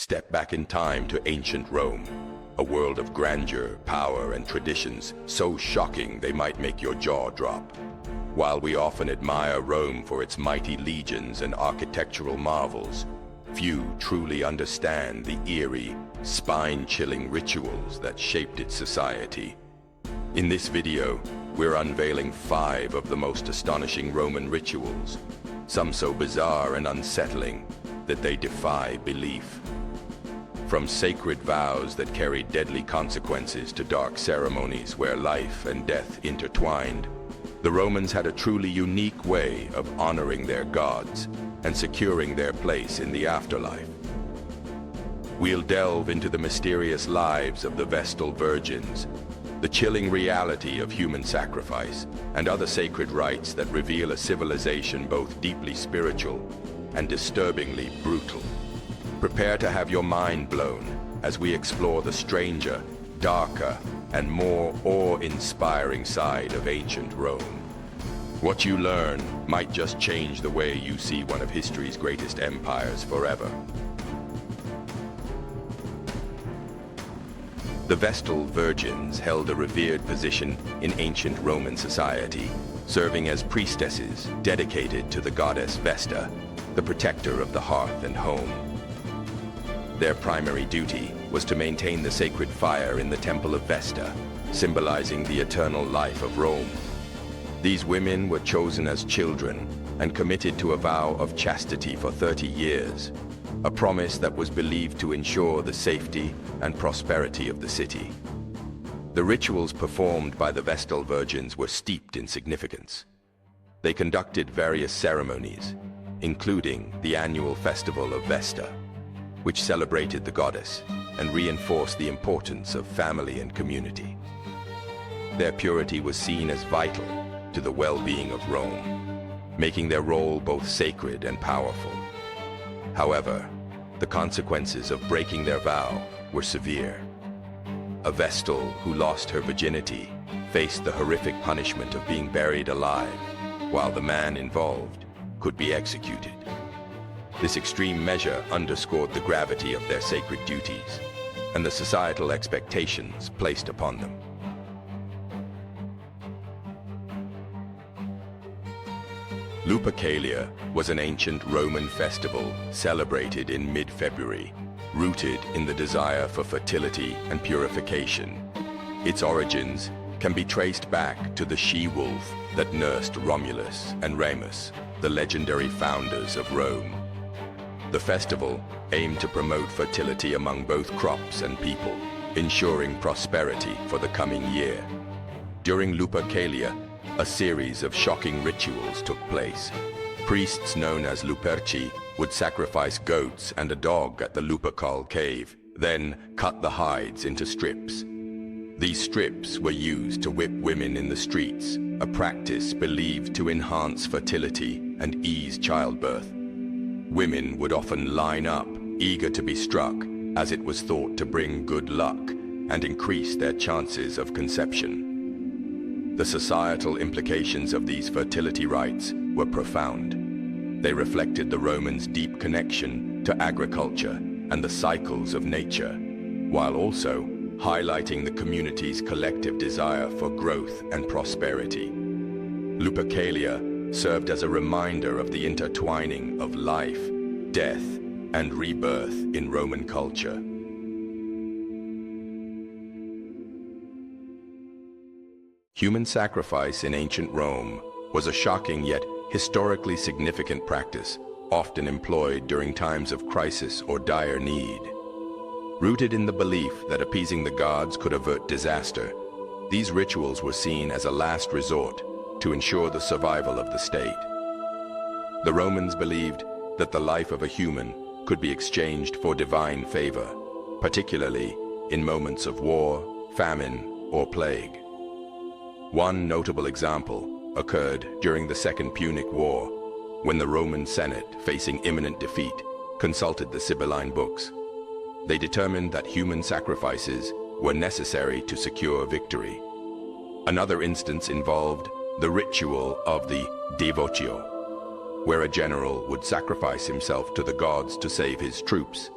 Step back in time to ancient Rome, a world of grandeur, power, and traditions so shocking they might make your jaw drop. While we often admire Rome for its mighty legions and architectural marvels, few truly understand the eerie, spine-chilling rituals that shaped its society. In this video, we're unveiling 5 of the most astonishing Roman rituals, some so bizarre and unsettling that they defy belief. From sacred vows that carried deadly consequences to dark ceremonies where life and death intertwined, the Romans had a truly unique way of honoring their gods and securing their place in the afterlife. We'll delve into the mysterious lives of the Vestal Virgins, the chilling reality of human sacrifice, and other sacred rites that reveal a civilization both deeply spiritual and disturbingly brutal. Prepare to have your mind blown as we explore the stranger, darker, and more awe-inspiring side of ancient Rome. What you learn might just change the way you see one of history's greatest empires forever. The Vestal Virgins held a revered position in ancient Roman society, serving as priestesses dedicated to the goddess Vesta, the protector of the hearth and home. Their primary duty was to maintain the sacred fire in the Temple of Vesta, symbolizing the eternal life of Rome. These women were chosen as children and committed to a vow of chastity for 30 years, a promise that was believed to ensure the safety and prosperity of the city. The rituals performed by the Vestal Virgins were steeped in significance. They conducted various ceremonies, including the annual festival of Vesta, which celebrated the goddess and reinforced the importance of family and community. Their purity was seen as vital to the well-being of Rome, making their role both sacred and powerful. However, the consequences of breaking their vow were severe. A Vestal who lost her virginity faced the horrific punishment of being buried alive, while the man involved could be executed. This extreme measure underscored the gravity of their sacred duties and the societal expectations placed upon them. Lupercalia was an ancient Roman festival celebrated in mid-February, rooted in the desire for fertility and purification. Its origins can be traced back to the she-wolf that nursed Romulus and Remus, the legendary founders of Rome. The festival aimed to promote fertility among both crops and people, ensuring prosperity for the coming year. During Lupercalia, a series of shocking rituals took place. Priests known as Luperci would sacrifice goats and a dog at the Lupercal cave, then cut the hides into strips. These strips were used to whip women in the streets, a practice believed to enhance fertility and ease childbirth. Women would often line up, eager to be struck, as it was thought to bring good luck and increase their chances of conception. The societal implications of these fertility rites were profound. They reflected the Romans' deep connection to agriculture and the cycles of nature, while also highlighting the community's collective desire for growth and prosperity. Lupercalia served as a reminder of the intertwining of life, death, and rebirth in Roman culture. Human sacrifice in ancient Rome was a shocking yet historically significant practice, often employed during times of crisis or dire need. Rooted in the belief that appeasing the gods could avert disaster, these rituals were seen as a last resort to ensure the survival of the state. The Romans believed that the life of a human could be exchanged for divine favor, particularly in moments of war, famine, or plague. One notable example occurred during the Second Punic War, when the Roman Senate, facing imminent defeat, consulted the Sibylline books. They determined that human sacrifices were necessary to secure victory. Another instance involved the ritual of the devotio, where a general would sacrifice himself to the gods to save his troops.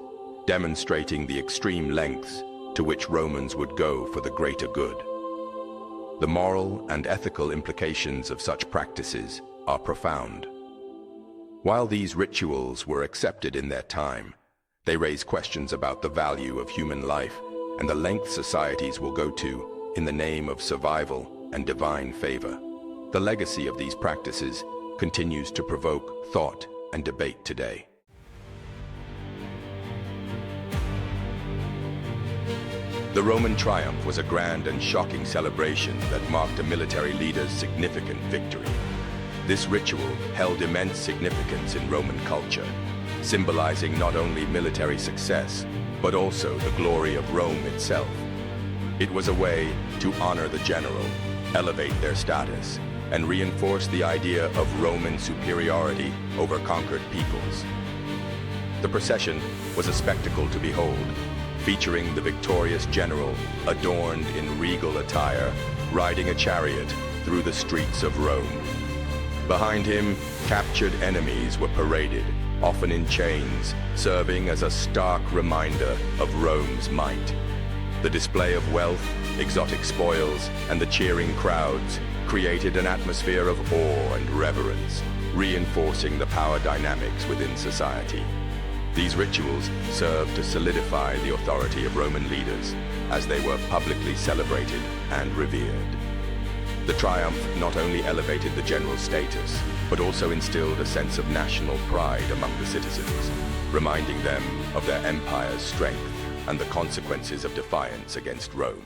demonstrating the extreme lengths to which Romans would go for the greater good. The moral and ethical implications of such practices are profound. While these rituals were accepted in their time, they raise questions about the value of human life and the lengths societies will go to in the name of survival and divine favor. The legacy of these practices continues to provoke thought and debate today. The Roman triumph was a grand and shocking celebration that marked a military leader's significant victory. This ritual held immense significance in Roman culture, symbolizing not only military success, but also the glory of Rome itself. It was a way to honor the general, elevate their status, and reinforce the idea of Roman superiority over conquered peoples. The procession was a spectacle to behold, featuring the victorious general adorned in regal attire, riding a chariot through the streets of Rome. Behind him, captured enemies were paraded, often in chains, serving as a stark reminder of Rome's might. The display of wealth, exotic spoils, and the cheering crowds created an atmosphere of awe and reverence, reinforcing the power dynamics within society. These rituals served to solidify the authority of Roman leaders as they were publicly celebrated and revered. The triumph not only elevated the general's status, but also instilled a sense of national pride among the citizens, reminding them of their empire's strength and the consequences of defiance against Rome.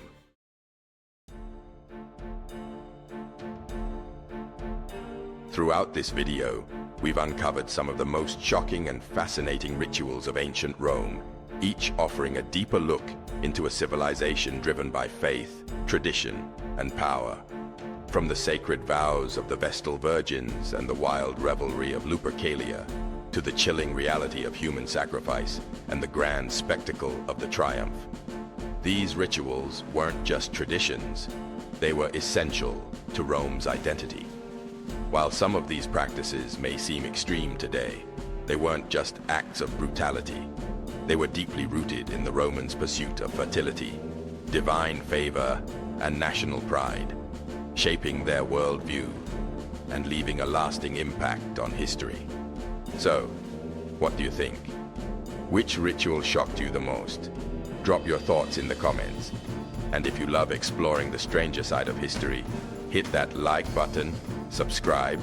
Throughout this video, we've uncovered some of the most shocking and fascinating rituals of ancient Rome, each offering a deeper look into a civilization driven by faith, tradition, and power. From the sacred vows of the Vestal Virgins and the wild revelry of Lupercalia, to the chilling reality of human sacrifice and the grand spectacle of the triumph. These rituals weren't just traditions, they were essential to Rome's identity. While some of these practices may seem extreme today, they weren't just acts of brutality. They were deeply rooted in the Romans' pursuit of fertility, divine favor, and national pride, shaping their worldview and leaving a lasting impact on history. So, what do you think? Which ritual shocked you the most? Drop your thoughts in the comments. And if you love exploring the stranger side of history, hit that like button, subscribe,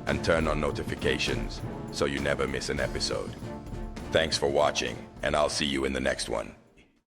and turn on notifications so you never miss an episode. Thanks for watching, and I'll see you in the next one.